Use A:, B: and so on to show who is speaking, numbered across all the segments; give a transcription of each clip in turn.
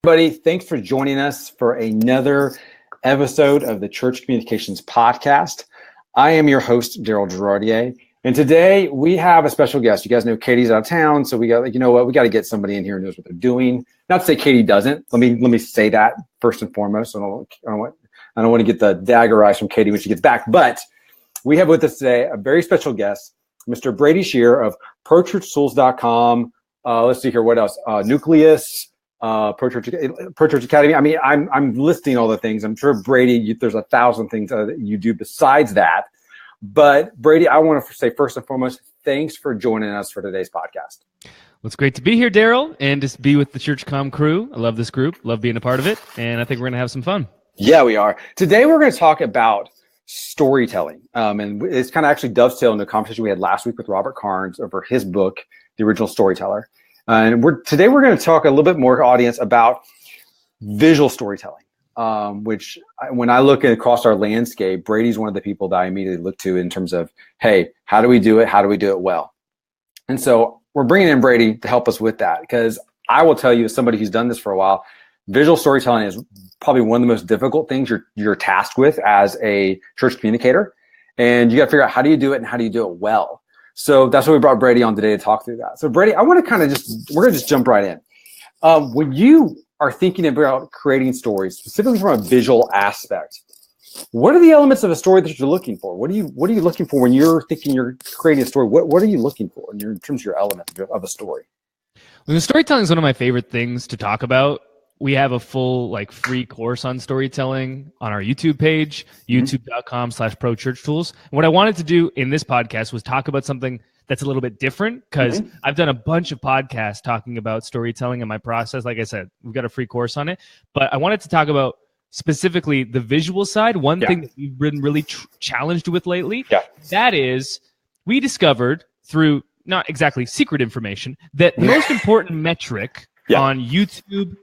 A: Everybody, thanks for joining us for another episode of the Church Communications Podcast. I am your host, Daryl Girardier, and today we have a special guest. You guys know Katie's out of town, so we got we got to get somebody in here who knows what they're doing. Not to say Katie doesn't. Let me say that first and foremost. I don't want to get the dagger eyes from Katie when she gets back. But we have with us today a very special guest, Mr. Brady Shearer of ProChurchTools.com. Let's see here, what else? Nucleus. Pro Church Academy. I mean, I'm listing all the things. I'm sure Brady, there's 1,000 things that you do besides that. But Brady, I want to say first and foremost, thanks for joining us for today's podcast.
B: Well, it's great to be here, Daryl, and just be with the ChurchCom crew. I love this group, love being a part of it, and I think we're going to have some fun. Yeah,
A: we are. Today we're going to talk about storytelling, and it's kind of actually dovetailing the conversation we had last week with Robert Carnes over his book, The Original Storyteller. And today we're going to talk a little bit more, audience, about visual storytelling, which when I look across our landscape, Brady's one of the people that I immediately look to in terms of, hey, how do we do it? How do we do it well? And so we're bringing in Brady to help us with that, because I will tell you, as somebody who's done this for a while, visual storytelling is probably one of the most difficult things you're tasked with as a church communicator. And you got to figure out how do you do it and how do you do it well. So that's why we brought Brady on today to talk through that. So Brady, I want to we're going to just jump right in. When you are thinking about creating stories, specifically from a visual aspect, what are the elements of a story that you're looking for? What are you looking for when you're thinking you're creating a story? What are you looking for in terms of your element of a story?
B: Well, storytelling is one of my favorite things to talk about. We have a full free course on storytelling on our YouTube page, youtube.com/prochurchtools. And what I wanted to do in this podcast was talk about something that's a little bit different, because I've done a bunch of podcasts talking about storytelling and my process. Like I said, we've got a free course on it, but I wanted to talk about specifically the visual side. One thing that we've been really challenged with lately, that is, we discovered through not exactly secret information that the most important metric on YouTube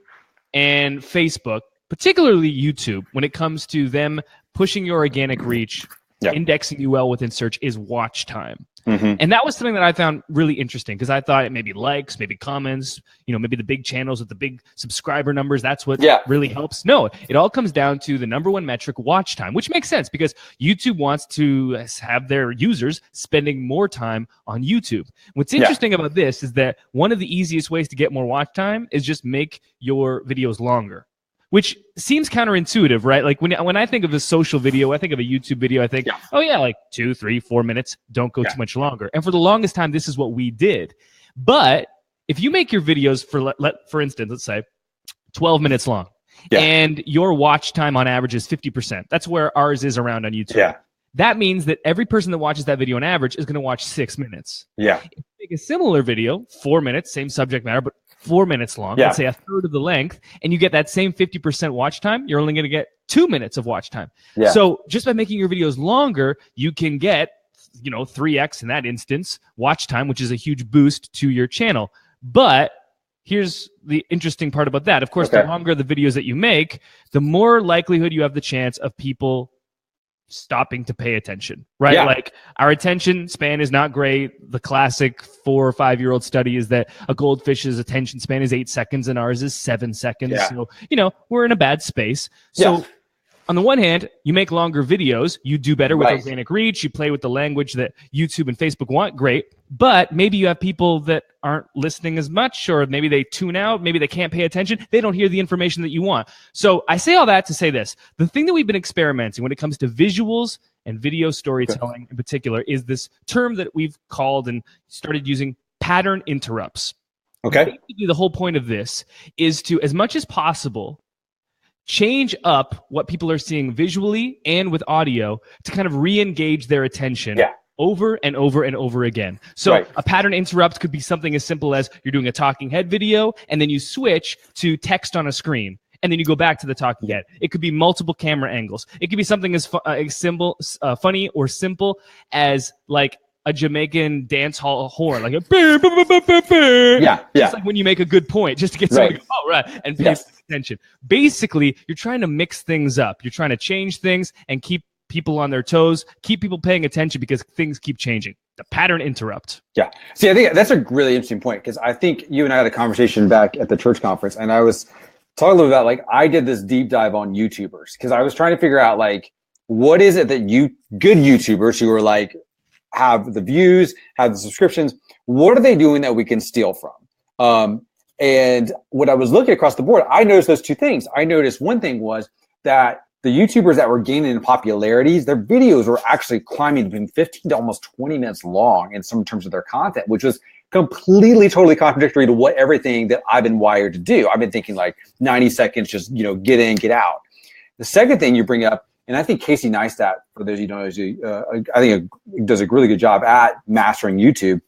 B: and Facebook, particularly YouTube, when it comes to them pushing your organic reach, indexing you well within search, is watch time. And that was something that I found really interesting, because I thought it maybe likes, maybe comments, maybe the big channels with the big subscriber numbers, that's what really helps. No, it all comes down to the number one metric, watch time, which makes sense because YouTube wants to have their users spending more time on YouTube. What's interesting about this is that one of the easiest ways to get more watch time is just make your videos longer, which seems counterintuitive, right? Like when I think of a social video, I think of a YouTube video, I think, 2, 3, 4 minutes, don't go too much longer. And for the longest time, this is what we did. But if you make your videos for instance, let's say 12 minutes long, and your watch time on average is 50%, that's where ours is around on YouTube. That means that every person that watches that video on average is going to watch 6 minutes. If you make a similar video, 4 minutes, same subject matter, but 4 minutes long, let's say a third of the length, and you get that same 50% watch time, you're only going to get 2 minutes of watch time. So just by making your videos longer, you can get 3x in that instance watch time, which is a huge boost to your channel. But here's the interesting part about that. Of course, the longer the videos that you make, the more likelihood you have the chance of people stopping to pay attention, right? Like, our attention span is not great. The classic 4 or 5 year old study is that a goldfish's attention span is 8 seconds and ours is 7 seconds. So, we're in a bad space. So on the one hand, you make longer videos, you do better with organic reach, you play with the language that YouTube and Facebook want, great. But maybe you have people that aren't listening as much, or maybe they tune out, maybe they can't pay attention, they don't hear the information that you want. So I say all that to say this. The thing that we've been experimenting when it comes to visuals and video storytelling in particular is this term that we've called and started using, pattern interrupts. Basically, the whole point of this is to, as much as possible, change up what people are seeing visually and with audio to kind of re-engage their attention over and over and over again. So a pattern interrupt could be something as simple as you're doing a talking head video and then you switch to text on a screen and then you go back to the talking head. It could be multiple camera angles. It could be something as funny or simple as like a Jamaican dance hall horn, like a just like when you make a good point, just to get somebody to go, oh, right, and pay attention. Basically, you're trying to mix things up. You're trying to change things and keep people on their toes, keep people paying attention because things keep changing. The pattern interrupt.
A: Yeah. See, I think that's a really interesting point, because I think you and I had a conversation back at the church conference, and I was talk a little bit about, like, I did this deep dive on YouTubers because I was trying to figure out, like, what is it that good YouTubers who are like, have the views, have the subscriptions, what are they doing that we can steal from? And what I was looking across the board, I noticed those two things. I noticed one thing was that the YouTubers that were gaining in popularities, their videos were actually climbing between 15 to almost 20 minutes long in some terms of their content, which was completely, totally contradictory to what everything that I've been wired to do. I've been thinking like 90 seconds, just, get in, get out. The second thing you bring up, and I think Casey Neistat, for those of you who don't know, I think does a really good job at mastering YouTube,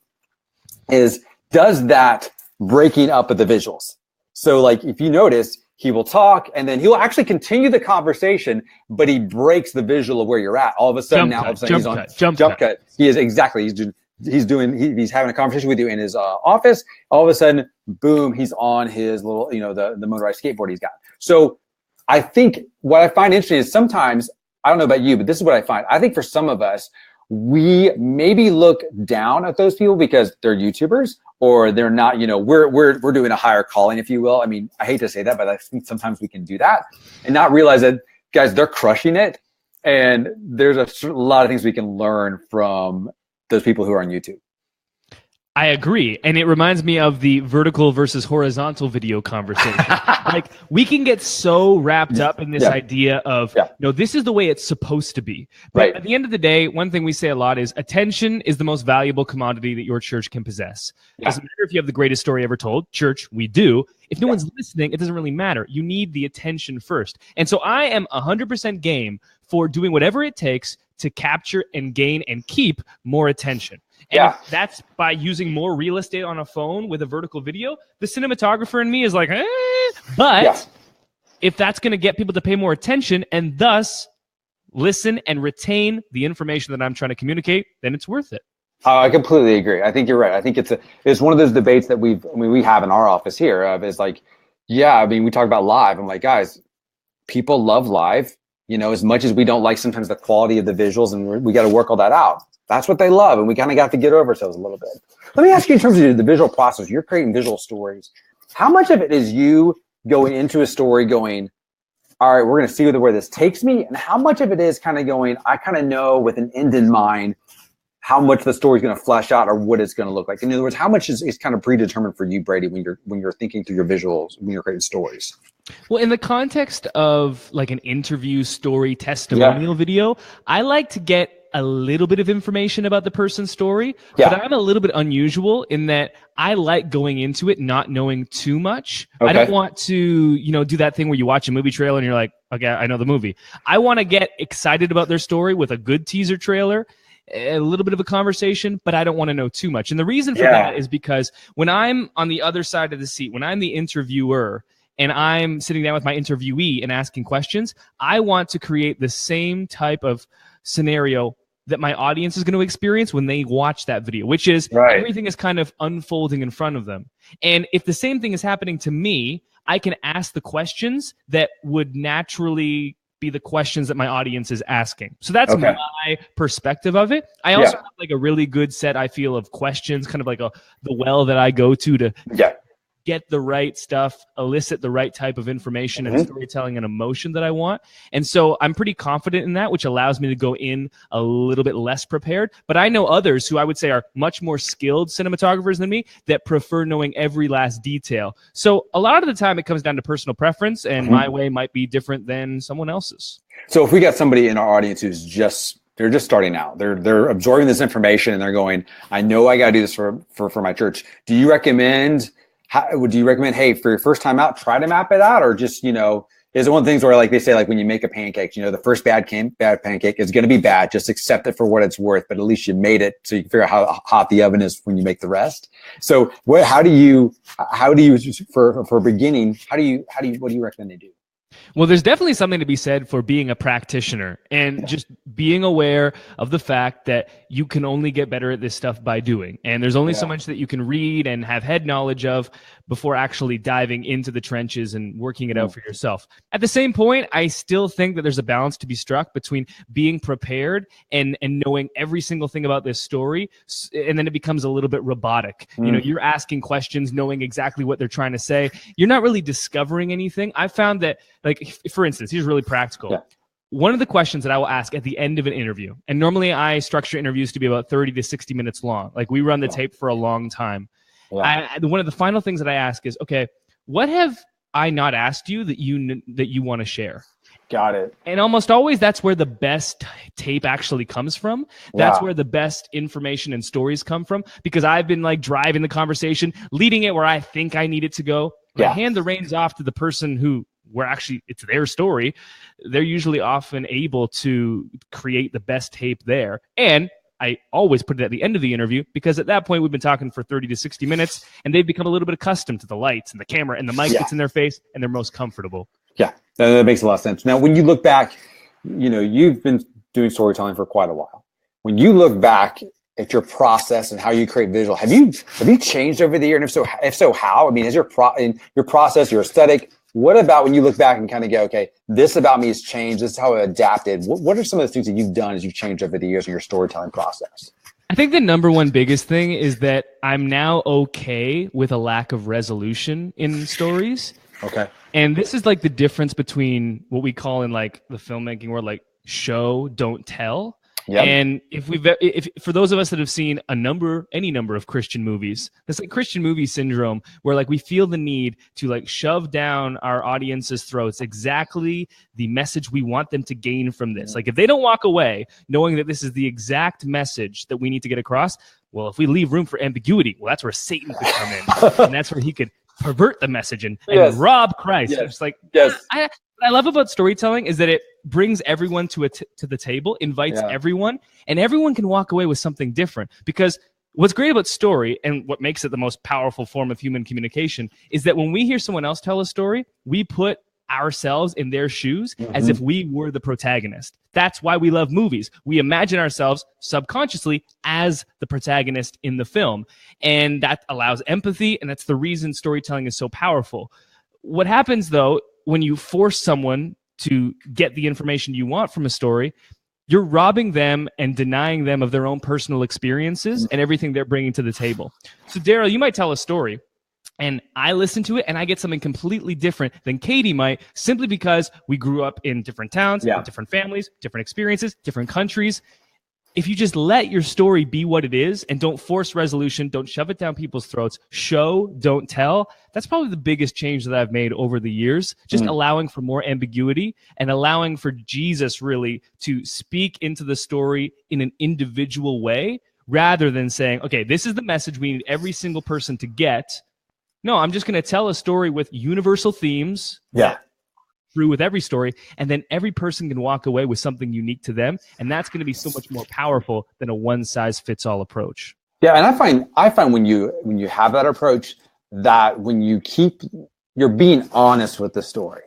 A: does that breaking up of the visuals. So, like, if you notice, he will talk and then he'll actually continue the conversation, but he breaks the visual of where you're at. All of a sudden, he's on jump cut. He is exactly. He's having a conversation with you in his office. All of a sudden, boom, he's on his little, the motorized skateboard he's got. So I think what I find interesting is sometimes, I don't know about you, but this is what I find. I think for some of us, we maybe look down at those people because they're YouTubers, or they're not, we're doing a higher calling, if you will. I mean, I hate to say that, but I think sometimes we can do that and not realize that, guys, they're crushing it. And there's a lot of things we can learn from those people who are on YouTube.
B: I agree. And it reminds me of the vertical versus horizontal video conversation. Like, we can get so wrapped up in this idea of, this is the way it's supposed to be. But at the end of the day, one thing we say a lot is attention is the most valuable commodity that your church can possess. Doesn't matter if you have the greatest story ever told. Church, we do. If no one's listening, it doesn't really matter. You need the attention first. And so I am 100% game for doing whatever it takes to capture and gain and keep more attention. And if that's by using more real estate on a phone with a vertical video, the cinematographer in me is like, But if that's going to get people to pay more attention and thus listen and retain the information that I'm trying to communicate, then it's worth it.
A: I completely agree. I think you're right. I think it's one of those debates that we have in our office here is like, we talk about live. I'm like, guys, people love live, as much as we don't like sometimes the quality of the visuals, and we got to work all that out. That's what they love, and we kind of got to get over ourselves a little bit. Let me ask you, in terms of the visual process, you're creating visual stories. How much of it is you going into a story going, all right, we're going to see where this takes me, and how much of it is kind of going, I kind of know with an end in mind how much the story is going to flesh out or what it's going to look like? In other words, how much is kind of predetermined for you, Brady, when you're thinking through your visuals, when you're creating stories?
B: Well, in the context of like an interview, story, testimonial video, I like to get a little bit of information about the person's story, but I'm a little bit unusual in that I like going into it not knowing too much. I don't want to, do that thing where you watch a movie trailer and you're like, okay, I know the movie. I want to get excited about their story with a good teaser trailer, a little bit of a conversation, but I don't want to know too much. And the reason for that is because when I'm on the other side of the seat, when I'm the interviewer and I'm sitting down with my interviewee and asking questions, I want to create the same type of scenario that my audience is going to experience when they watch that video, which is everything is kind of unfolding in front of them. And if the same thing is happening to me, I can ask the questions that would naturally be the questions that my audience is asking. So that's my perspective of it. I also have like a really good set, I feel, of questions, kind of like the well that I go to get the right stuff, elicit the right type of information and storytelling and emotion that I want. And so I'm pretty confident in that, which allows me to go in a little bit less prepared. But I know others who I would say are much more skilled cinematographers than me that prefer knowing every last detail. So a lot of the time it comes down to personal preference, and my way might be different than someone else's. So if we got somebody in our audience who's they're just starting out, they're absorbing this information and they're going, I know I got to do this for my church. Do you recommend, hey, for your first time out, try to map it out? Or just, is it one of the things where, like they say, like when you make a pancake, the first bad pancake is going to be bad. Just accept it for what it's worth, but at least you made it, so you can figure out how hot the oven is when you make the rest. So how do you, for beginning, what do you recommend they do? Well, there's definitely something to be said for being a practitioner and just being aware of the fact that you can only get better at this stuff by doing. And there's only so much that you can read and have head knowledge of before actually diving into the trenches and working it out for yourself. At the same point, I still think that there's a balance to be struck between being prepared and knowing every single thing about this story. And then it becomes a little bit robotic. You know, you're asking questions, knowing exactly what they're trying to say. You're not really discovering anything. I found that, like, for instance, here's really practical. Yeah. One of the questions that I will ask at the end of an interview, and normally I structure interviews to be about 30 to 60 minutes long. Like, we run the tape for a long time. Yeah. One of the final things that I ask is, okay, what have I not asked you that you want to share?
A: Got it.
B: And almost always that's where the best tape actually comes from. That's where the best information and stories come from, because I've been like driving the conversation, leading it where I think I need it to go. I hand the reins off to the person who, where actually it's their story. They're usually often able to create the best tape there. And I always put it at the end of the interview, because at that point we've been talking for 30 to 60 minutes and they've become a little bit accustomed to the lights and the camera and the mic that's in their face, and they're most comfortable. Yeah,
A: that makes a lot of sense. Now, when you look back, you know, you've been doing storytelling for quite a while. When you look back at your process and how you create visual, have you changed over the year? And if so, how? I mean, is your process, your aesthetic, what about when you look back and kind of go, okay, this about me has changed, this is how I adapted? What are some of the things that you've done as you've changed over the years in your storytelling process?
B: I think the number one biggest thing is that I'm now okay with a lack of resolution in stories.
A: Okay.
B: And this is like the difference between what we call in like the filmmaking world, like show, don't tell. Yep. And if for those of us that have seen any number of Christian movies, that's like Christian movie syndrome, where like we feel the need to like shove down our audience's throats exactly the message we want them to gain from this. Like if they don't walk away knowing that this is the exact message that we need to get across, well, if we leave room for ambiguity, well, that's where Satan could come in, and that's where he could pervert the message and rob Christ.
A: Yes.
B: It's like, what I love about storytelling is that it brings everyone to the table, invites everyone, and everyone can walk away with something different. Because what's great about story, and what makes it the most powerful form of human communication, is that when we hear someone else tell a story, we put ourselves in their shoes as if we were the protagonist. That's why we love movies. We imagine ourselves subconsciously as the protagonist in the film, and that allows empathy, and that's the reason storytelling is so powerful. What happens, though, when you force someone to get the information you want from a story, you're robbing them and denying them of their own personal experiences and everything they're bringing to the table. So, Daryl, you might tell a story, and I listen to it, and I get something completely different than Katie might, simply because we grew up in different towns, different families, different experiences, different countries. If you just let your story be what it is and don't force resolution, don't shove it down people's throats, show, don't tell, that's probably the biggest change that I've made over the years, just allowing for more ambiguity and allowing for Jesus really to speak into the story in an individual way, rather than saying, okay, this is the message we need every single person to get. No, I'm just going to tell a story with universal themes. Through with every story, and then every person can walk away with something unique to them, and that's going to be so much more powerful than a one-size-fits-all approach.
A: Yeah, and I find when you have that approach, that when you're being honest with the story,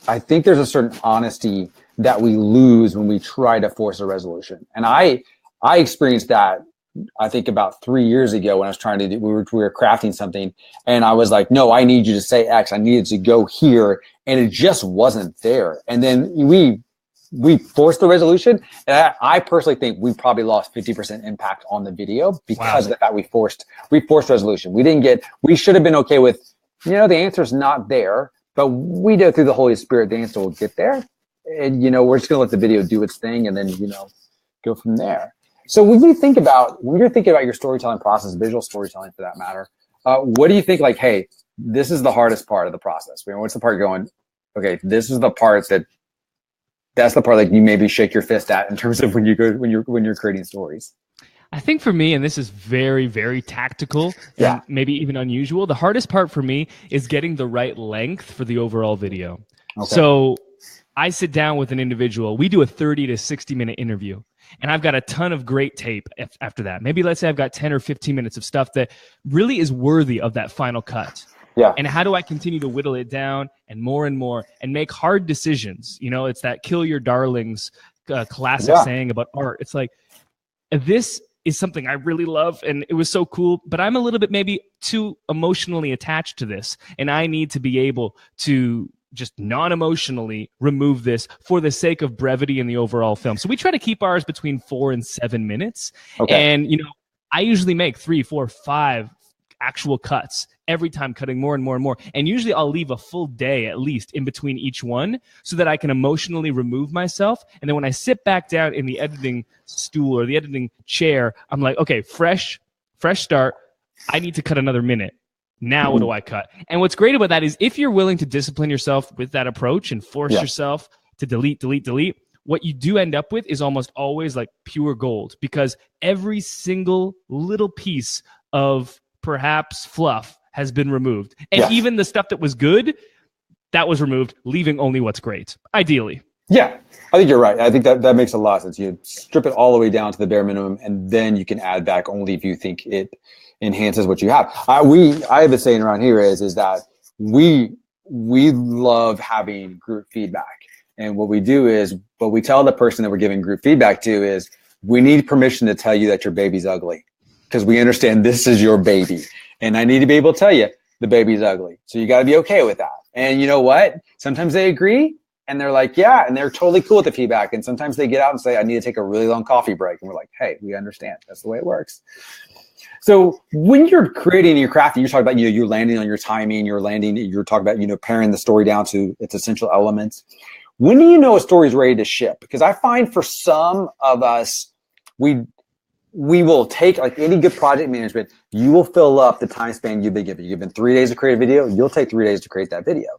A: I think there's a certain honesty that we lose when we try to force a resolution. And I experienced that, I think, about 3 years ago when I was trying to do, we were crafting something, and I was like, no, I need you to say X. I needed to go here, and it just wasn't there. And then we forced the resolution, and I personally think we probably lost 50% impact on the video because of the fact we forced resolution. We should have been okay with, the answer's not there, but we know through the Holy Spirit the answer will get there, and we're just gonna let the video do its thing, and then go from there. So when you're thinking about your storytelling process, visual storytelling for that matter, what do you think, like, hey, this is the hardest part of the process? What's the part going, okay, this is the part that's the part like you maybe shake your fist at in terms of when you're creating stories?
B: I think for me, and this is very, very tactical and maybe even unusual, the hardest part for me is getting the right length for the overall video. Okay. So I sit down with an individual. We do a 30 to 60-minute interview. And I've got a ton of great tape after that. Maybe let's say I've got 10 or 15 minutes of stuff that really is worthy of that final cut.
A: Yeah.
B: And how do I continue to whittle it down and more and make hard decisions? You know, it's that kill your darlings classic saying about art. It's like, this is something I really love and it was so cool, but I'm a little bit maybe too emotionally attached to this. And I need to be able to just non-emotionally remove this for the sake of brevity in the overall film. So we try to keep ours between 4 and 7 minutes.
A: Okay.
B: And, you know, I usually make 3, 4, 5 actual cuts every time, cutting more and more and more. And usually I'll leave a full day at least in between each one so that I can emotionally remove myself. And then when I sit back down in the editing stool or the editing chair, I'm like, okay, fresh start. I need to cut another minute. Now what do I cut? And what's great about that is if you're willing to discipline yourself with that approach and force yourself to delete, what you do end up with is almost always like pure gold, because every single little piece of perhaps fluff has been removed. And even the stuff that was good, that was removed, leaving only what's great, ideally.
A: Yeah, I think you're right. I think that makes a lot of sense. You strip it all the way down to the bare minimum, and then you can add back only if you think it enhances what you have. I have a saying around here is that we love having group feedback. And what we do is, what we tell the person that we're giving group feedback to is, we need permission to tell you that your baby's ugly, because we understand this is your baby. And I need to be able to tell you the baby's ugly. So you got to be okay with that. And you know what? Sometimes they agree and they're like, yeah, and they're totally cool with the feedback. And sometimes they get out and say, I need to take a really long coffee break. And we're like, hey, we understand. That's the way it works. So when you're creating your crafting, you're talking about, you're landing on your timing, you're talking about, paring the story down to its essential elements. When do you know a story is ready to ship? Because I find for some of us, we will take, like any good project management, you will fill up the time span you've been given. You've given 3 days to create a video, you'll take 3 days to create that video.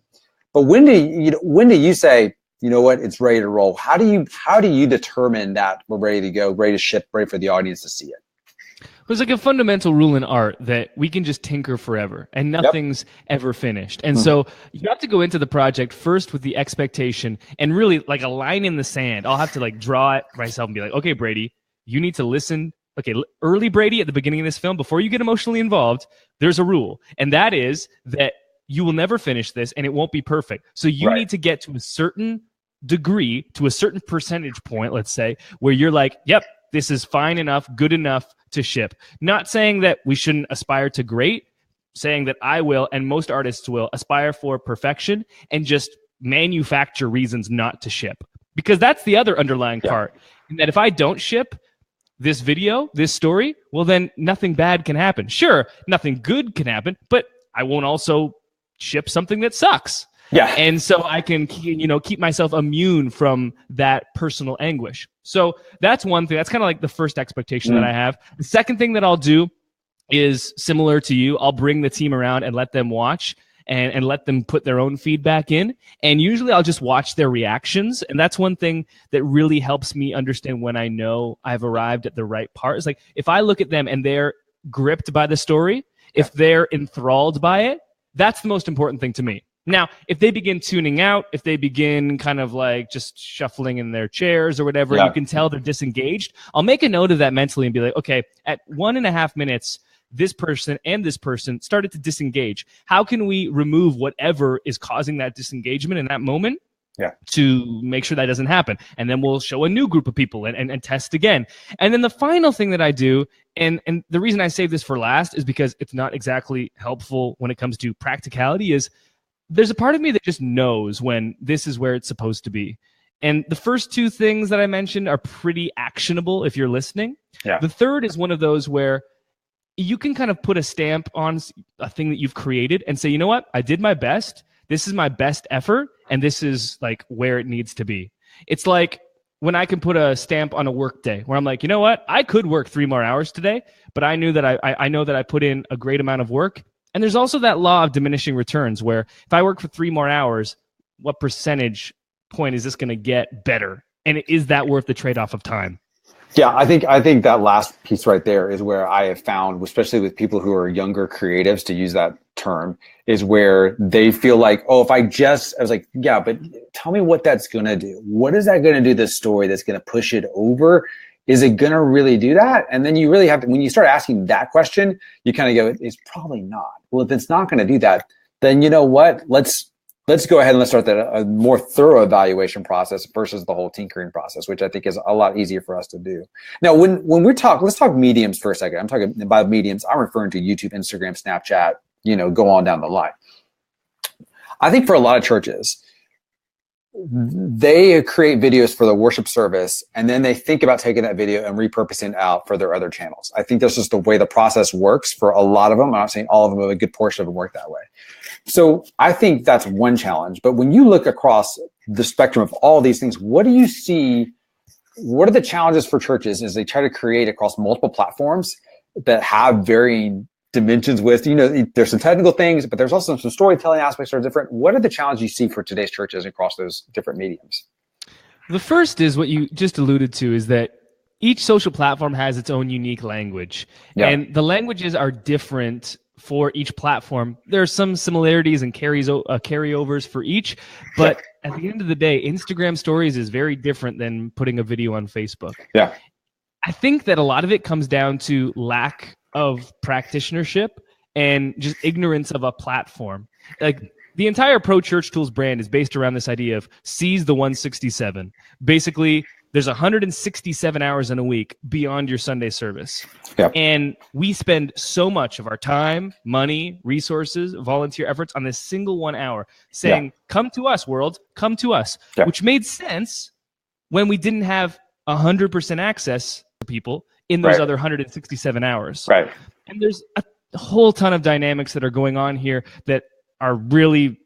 A: But when do you say, you know what, it's ready to roll? How do you determine that we're ready to go, ready to ship, ready for the audience to see it?
B: There's like a fundamental rule in art that we can just tinker forever and nothing's ever finished. And so you have to go into the project first with the expectation and really like a line in the sand. I'll have to like draw it myself and be like, okay, Brady, you need to listen. Okay, early Brady, at the beginning of this film, before you get emotionally involved, there's a rule. And that is that you will never finish this and it won't be perfect. So you need to get to a certain degree, to a certain percentage point, let's say, where you're like, yep, this is fine enough, good enough to ship. Not saying that we shouldn't aspire to great, saying that I will, and most artists will, aspire for perfection and just manufacture reasons not to ship. Because that's the other underlying part. And that if I don't ship this video, this story, well, then nothing bad can happen. Sure, nothing good can happen, but I won't also ship something that sucks. Yeah. And so I can, keep myself immune from that personal anguish. So that's one thing. That's kind of like the first expectation that I have. The second thing that I'll do is similar to you. I'll bring the team around and let them watch and let them put their own feedback in. And usually I'll just watch their reactions. And that's one thing that really helps me understand when I know I've arrived at the right part. It's like, if I look at them and they're gripped by the story, if they're enthralled by it, that's the most important thing to me. Now, if they begin tuning out, if they begin kind of like just shuffling in their chairs or whatever, you can tell they're disengaged, I'll make a note of that mentally and be like, okay, at 1.5 minutes, this person and this person started to disengage. How can we remove whatever is causing that disengagement in that moment to make sure that doesn't happen? And then we'll show a new group of people and test again. And then the final thing that I do, and the reason I save this for last is because it's not exactly helpful when it comes to practicality, is there's a part of me that just knows when this is where it's supposed to be. And the first two things that I mentioned are pretty actionable if you're listening. Yeah. The third is one of those where you can kind of put a stamp on a thing that you've created and say, you know what? I did my best. This is my best effort. And this is like where it needs to be. It's like when I can put a stamp on a work day where I'm like, you know what? I could work 3 more hours today, but I knew that I know that I put in a great amount of work. And there's also that law of diminishing returns where if I work for 3 more hours, what percentage point is this going to get better? And is that worth the trade-off of time?
A: Yeah, I think that last piece right there is where I have found, especially with people who are younger creatives, to use that term, is where they feel like, oh, if I was like, yeah, but tell me what that's going to do. What is that going to do to the story that's going to push it over? Is it going to really do that? And then you really have to, when you start asking that question, you kind of go, it's probably not. Well, if it's not going to do that, then you know what? Let's go ahead and let's start a more thorough evaluation process versus the whole tinkering process, which I think is a lot easier for us to do. Now, when we talk, let's talk mediums for a second. I'm talking about mediums. I'm referring to YouTube, Instagram, Snapchat, go on down the line. I think for a lot of churches, they create videos for the worship service, and then they think about taking that video and repurposing it out for their other channels. I think that's just the way the process works for a lot of them. I'm not saying all of them, but a good portion of them work that way. So I think that's one challenge. But when you look across the spectrum of all these things, what do you see? What are the challenges for churches as they try to create across multiple platforms that have varying dimensions with, there's some technical things, but there's also some storytelling aspects that are different. What are the challenges you see for today's churches across those different mediums?
B: The first is what you just alluded to, is that each social platform has its own unique language. Yeah. And the languages are different for each platform. There are some similarities and carryovers for each, but at the end of the day, Instagram stories is very different than putting a video on Facebook.
A: Yeah.
B: I think that a lot of it comes down to lack of practitionership and just ignorance of a platform. Like the entire Pro Church Tools brand is based around this idea of seize the 167. Basically, there's 167 hours in a week beyond your Sunday service. Yep. And we spend so much of our time, money, resources, volunteer efforts on this single 1 hour saying, come to us, world, come to us, which made sense when we didn't have 100% access to people in those other 167 hours.
A: Right.
B: And there's a whole ton of dynamics that are going on here that are really,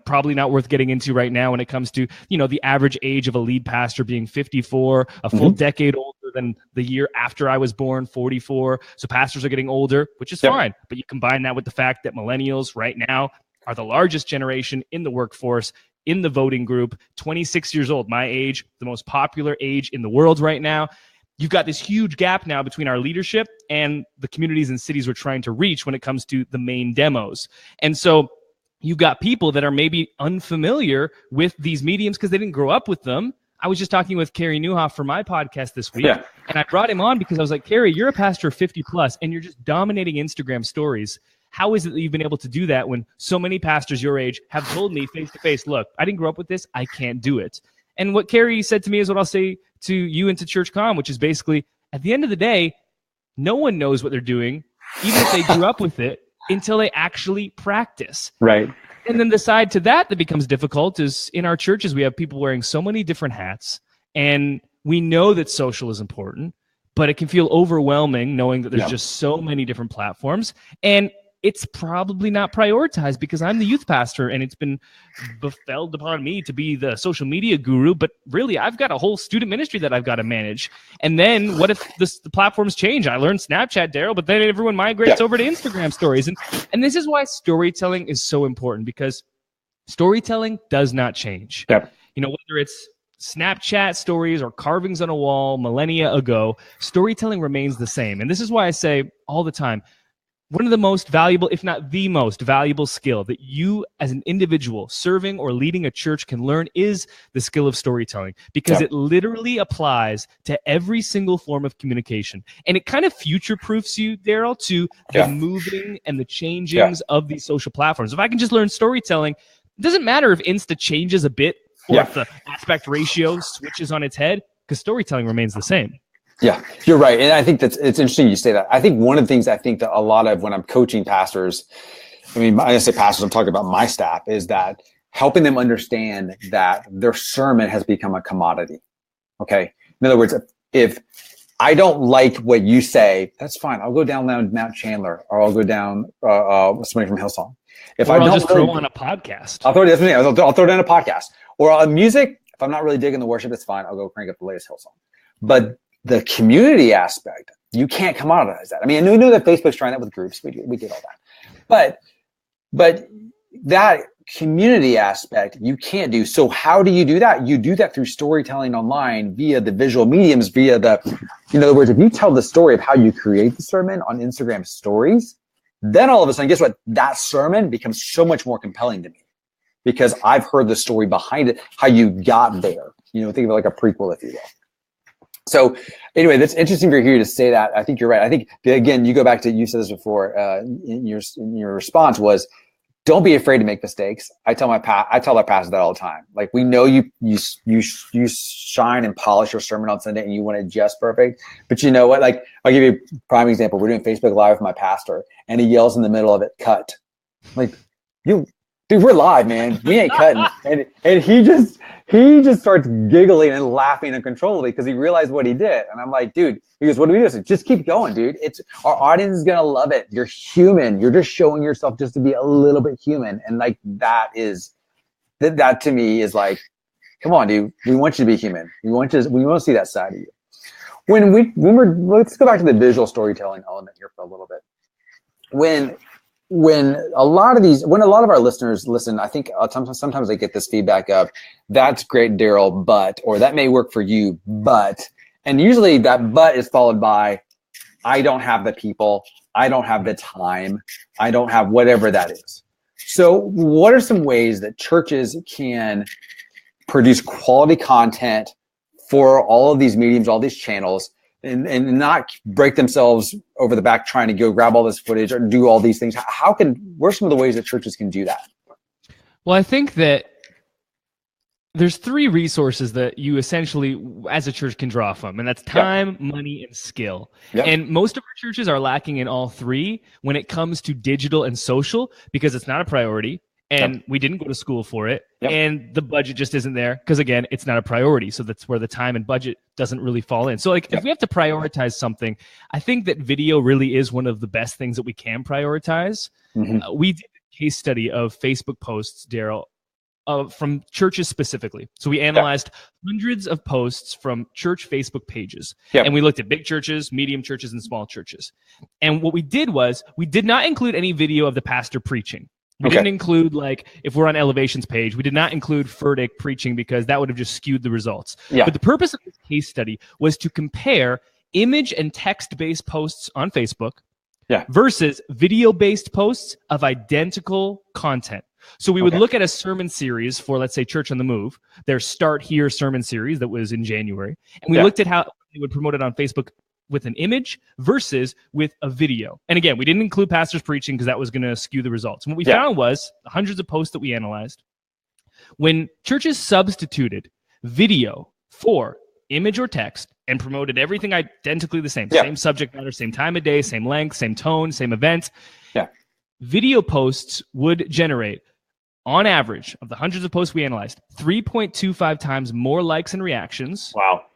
B: probably not worth getting into right now when it comes to, the average age of a lead pastor being 54, a full decade older than the year after I was born, 44. So pastors are getting older, which is fine. But you combine that with the fact that millennials right now are the largest generation in the workforce, in the voting group, 26 years old, my age, the most popular age in the world right now. You've got this huge gap now between our leadership and the communities and cities we're trying to reach when it comes to the main demos. And so you've got people that are maybe unfamiliar with these mediums because they didn't grow up with them. I was just talking with Carey Newhoff for my podcast this week, and I brought him on because I was like, Carey, you're a pastor of 50 plus, and you're just dominating Instagram stories. How is it that you've been able to do that when so many pastors your age have told me face to face, look, I didn't grow up with this, I can't do it. And what Carey said to me is what I'll say to you and to ChurchCom, which is basically, at the end of the day, no one knows what they're doing, even if they grew up with it, until they actually practice.
A: Right.
B: And then the side to that becomes difficult is in our churches, we have people wearing so many different hats, and we know that social is important, but it can feel overwhelming knowing that there's just so many different platforms. And it's probably not prioritized because I'm the youth pastor and it's been befelled upon me to be the social media guru. But really, I've got a whole student ministry that I've got to manage. And then what if the platforms change? I learned Snapchat, Daryl, but then everyone migrates over to Instagram stories. And this is why storytelling is so important, because storytelling does not change.
A: Yep.
B: Whether it's Snapchat stories or carvings on a wall millennia ago, storytelling remains the same. And this is why I say all the time, one of the most valuable, if not the most valuable skill that you as an individual serving or leading a church can learn is the skill of storytelling, because it literally applies to every single form of communication. And it kind of future-proofs you, Daryl, to the moving and the changings of these social platforms. If I can just learn storytelling, it doesn't matter if Insta changes a bit or if the aspect ratio switches on its head, because storytelling remains the same.
A: Yeah, you're right. And I think it's interesting you say that. I think one of the things I think that a lot of when I'm coaching pastors, I say pastors, I'm talking about my staff, is that helping them understand that their sermon has become a commodity. Okay. In other words, if I don't like what you say, that's fine. I'll go down Mount Chandler, or I'll go down somebody from Hillsong.
B: I'll just throw on a podcast.
A: I'll throw down a podcast or on music. If I'm not really digging the worship, it's fine. I'll go crank up the latest Hillsong. But the community aspect, you can't commoditize that. I mean, I know that Facebook's trying that with groups. We did all that. But that community aspect, you can't do. So how do you do that? You do that through storytelling online via the visual mediums, via in other words, if you tell the story of how you create the sermon on Instagram stories, then all of a sudden, guess what? That sermon becomes so much more compelling to me because I've heard the story behind it, how you got there. Think of it like a prequel, if you will. So anyway, that's interesting for you to say that. I think you're right. I think, again, you go back to, you said this before in your response was don't be afraid to make mistakes. I tell our pastors that all the time. Like, we know you shine and polish your sermon on Sunday and you want it just perfect. But you know what? Like, I'll give you a prime example. We're doing Facebook Live with my pastor, and he yells in the middle of it, "Cut!" Like, dude, we're live, man. We ain't cutting. And he just starts giggling and laughing uncontrollably because he realized what he did. And I'm like, dude, he goes, what do we do? I said, just keep going, dude. Our audience is going to love it. You're human. You're just showing yourself just to be a little bit human. And like, that to me is like, come on, dude. We want you to be human. We want to see that side of you. Let's go back to the visual storytelling element here for a little bit. When a lot of our listeners listen, I think sometimes they get this feedback of, that's great, Daryl, but, or that may work for you, but, and usually that but is followed by, I don't have the people, I don't have the time, I don't have whatever that is. So what are some ways that churches can produce quality content for all of these mediums, all these channels, and not break themselves over the back trying to go grab all this footage or do all these things? What are some of the ways that churches can do that?
B: Well, I think that there's three resources that you essentially, as a church, can draw from, and that's time, money, and skill. Yep. And most of our churches are lacking in all three when it comes to digital and social, because it's not a priority, and we didn't go to school for it, and the budget just isn't there because, again, it's not a priority. So that's where the time and budget doesn't really fall in. So, like, if we have to prioritize something, I think that video really is one of the best things that we can prioritize. Mm-hmm. We did a case study of Facebook posts, Daryl, from churches specifically. So we analyzed hundreds of posts from church Facebook pages. And we looked at big churches, medium churches, and small churches. And what we did was we did not include any video of the pastor preaching. We didn't include, like, if we're on Elevation's page, we did not include Furtick preaching because that would have just skewed the results. But the purpose of this case study was to compare image and text-based posts on Facebook versus video-based posts of identical content. So we would look at a sermon series for, let's say, Church on the Move, their Start Here sermon series that was in January. And we looked at how they would promote it on Facebook with an image versus with a video. And again, we didn't include pastors preaching because that was going to skew the results. And what we found was hundreds of posts that we analyzed. When churches substituted video for image or text and promoted everything identically the same, same subject matter, same time of day, same length, same tone, same event, video posts would generate, on average, of the hundreds of posts we analyzed, 3.25 times more likes and reactions.
A: Wow.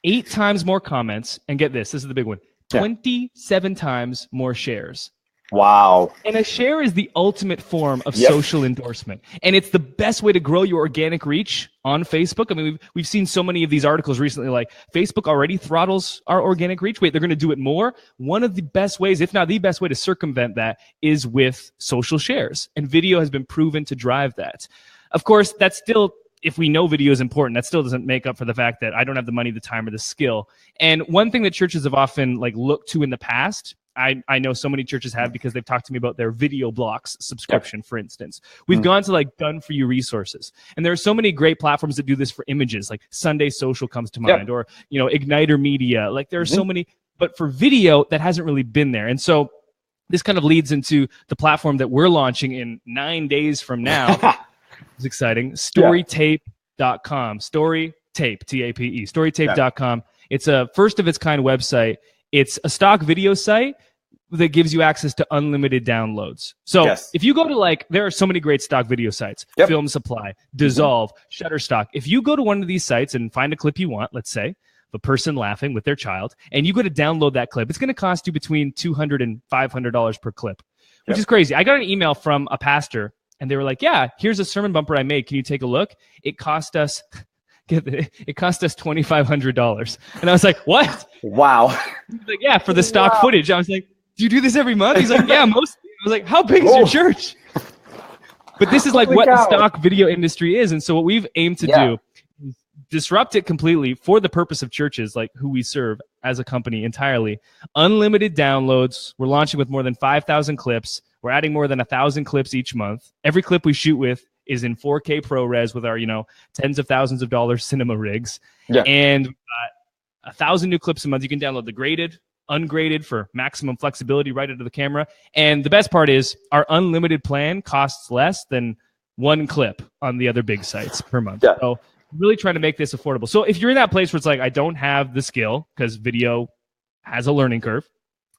B: 8 times more comments. And get this is the big one. 27 times more shares.
A: Wow.
B: And a share is the ultimate form of social endorsement. And it's the best way to grow your organic reach on Facebook. I mean, we've seen so many of these articles recently, like Facebook already throttles our organic reach. Wait, they're going to do it more? One of the best ways, if not the best way to circumvent that, is with social shares. And video has been proven to drive that. Of course, that's still, if we know video is important, that still doesn't make up for the fact that I don't have the money, the time, or the skill. And one thing that churches have often looked to in the past, I know so many churches have because they've talked to me about their video blocks subscription, for instance. We've gone to done for you resources. And there are so many great platforms that do this for images, like Sunday Social comes to mind, or, Igniter Media. Like, there are so many, but for video, that hasn't really been there. And so this kind of leads into the platform that we're launching in 9 days from now. It's exciting. Storytape.com. Storytape, T-A-P-E. Storytape.com. It's a first of its kind website. It's a stock video site that gives you access to unlimited downloads. So if you go to there are so many great stock video sites, Film Supply, Dissolve, Shutterstock. If you go to one of these sites and find a clip you want, let's say, of a person laughing with their child, and you go to download that clip, it's going to cost you between $200 and $500 per clip, which is crazy. I got an email from a pastor, and they were like, yeah, here's a sermon bumper I made. Can you take a look? It cost us $2,500. And I was like, what?
A: Wow.
B: He's like, yeah, for the stock footage. I was like, do you do this every month? He's like, yeah, mostly. I was like, how big is your church? But this is what the stock video industry is. And so what we've aimed to do is disrupt it completely for the purpose of churches, like who we serve as a company entirely. Unlimited downloads. We're launching with more than 5,000 clips. We're adding more than 1,000 clips each month. Every clip we shoot with is in 4K ProRes with our, tens of thousands of dollars cinema rigs. And we've got 1,000 new clips a month. You can download the graded, ungraded for maximum flexibility right into the camera. And the best part is our unlimited plan costs less than one clip on the other big sites per month.
A: Yeah.
B: So really trying to make this affordable. So if you're in that place where it's like, I don't have the skill because video has a learning curve,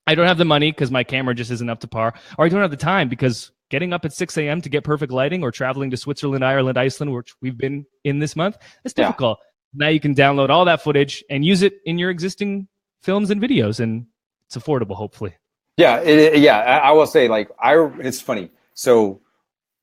B: I don't have the money because my camera just isn't up to par, or I don't have the time because getting up at 6 a.m. to get perfect lighting, or traveling to Switzerland, Ireland, Iceland, which we've been in this month, it's difficult. Now you can download all that footage and use it in your existing films and videos, and it's affordable, hopefully.
A: Yeah, I will say, like, it's funny. So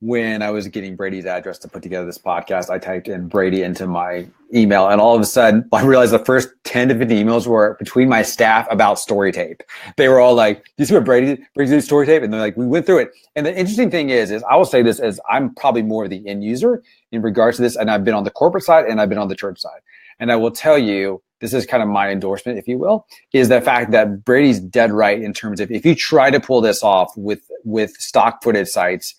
A: when I was getting Brady's address to put together this podcast, I typed in Brady into my email, and all of a sudden I realized the first 10 to 15 emails were between my staff about story tape. They were all like, "Do you see what Brady's doing story tape?" And they're like, we went through it. And the interesting thing is I will say this, as I'm probably more of the end user in regards to this, and I've been on the corporate side and I've been on the church side. And I will tell you, this is kind of my endorsement, if you will, is the fact that Brady's dead right in terms of, if you try to pull this off with stock footage sites,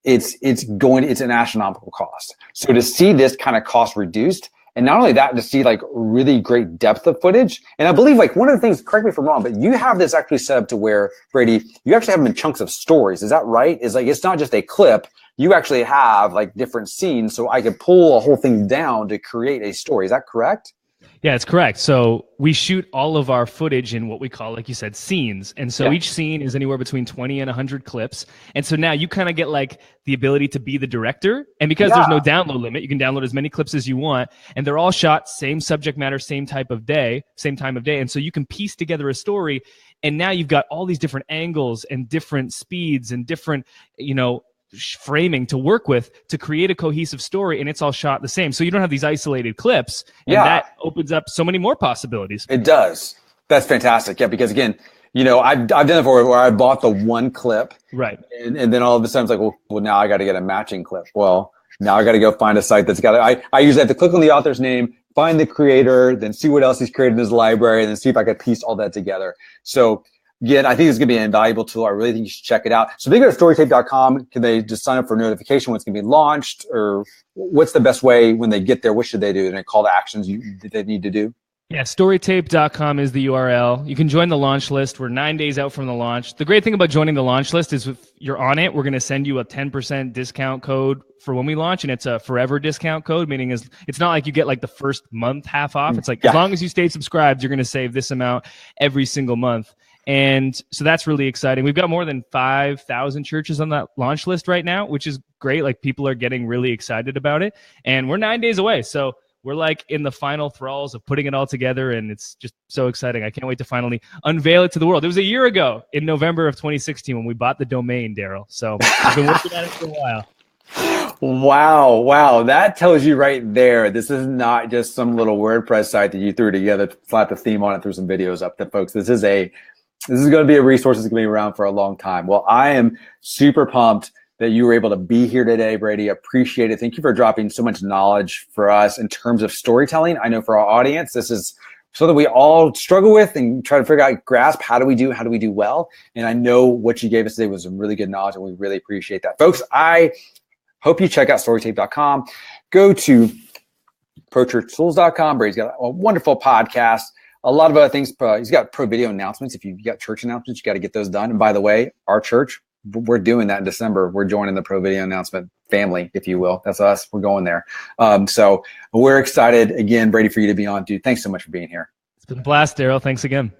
A: it's an astronomical cost. So to see this kind of cost reduced, and not only that, to see like really great depth of footage. And I believe, like, one of the things, correct me if I'm wrong, but you have this actually set up to where, Brady, you actually have them in chunks of stories. Is that right? Is like, it's not just a clip. You actually have like different scenes, so I could pull a whole thing down to create a story. Is that correct?
B: Yeah, it's correct. So we shoot all of our footage in what we call, like you said, scenes. And so each scene is anywhere between 20 and 100 clips. And so now you kind of get like the ability to be the director. And because there's no download limit, you can download as many clips as you want. And they're all shot same subject matter, same time of day. And so you can piece together a story. And now you've got all these different angles and different speeds and different, framing to work with to create a cohesive story, and it's all shot the same. So you don't have these isolated clips, and that opens up so many more possibilities.
A: It does. That's fantastic. Yeah, because again, I've done it before where I bought the one clip,
B: right,
A: and then all of a sudden it's like, well, now I got to get a matching clip. Well, now I got to go find a site that's got it. I usually have to click on the author's name, find the creator, then see what else he's created in his library, and then see if I could piece all that together. So again, I think it's going to be an invaluable tool. I really think you should check it out. So they go to storytape.com. Can they just sign up for a notification when it's going to be launched? Or what's the best way when they get there? What should they do? And a call to actions that they need to do?
B: Yeah, storytape.com is the URL. You can join the launch list. We're 9 days out from the launch. The great thing about joining the launch list is if you're on it, we're going to send you a 10% discount code for when we launch, and it's a forever discount code, meaning it's not like you get like the first month half off. It's like as long as you stay subscribed, you're going to save this amount every single month. And so that's really exciting. We've got more than 5,000 churches on that launch list right now, which is great. Like, people are getting really excited about it. And we're 9 days away. So we're like in the final thralls of putting it all together. And it's just so exciting. I can't wait to finally unveil it to the world. It was a year ago in November of 2016 when we bought the domain, Daryl. So I've been working on it for a while.
A: Wow. That tells you right there. This is not just some little WordPress site that you threw together, slapped a theme on it, threw some videos up there, folks. This is going to be a resource that's going to be around for a long time. Well, I am super pumped that you were able to be here today, Brady. Appreciate it. Thank you for dropping so much knowledge for us in terms of storytelling. I know for our audience, this is something we all struggle with and try to figure out, grasp, how do we do well? And I know what you gave us today was some really good knowledge, and we really appreciate that. Folks, I hope you check out storytape.com. Go to prochurchtools.com. Brady's got a wonderful podcast. A lot of other things. He's got pro video announcements. If you've got church announcements, you got to get those done. And by the way, our church, we're doing that in December. We're joining the pro video announcement family, if you will. That's us. We're going there. So we're excited again, Brady, for you to be on, dude. Thanks so much for being here.
B: It's been a blast, Daryl. Thanks again.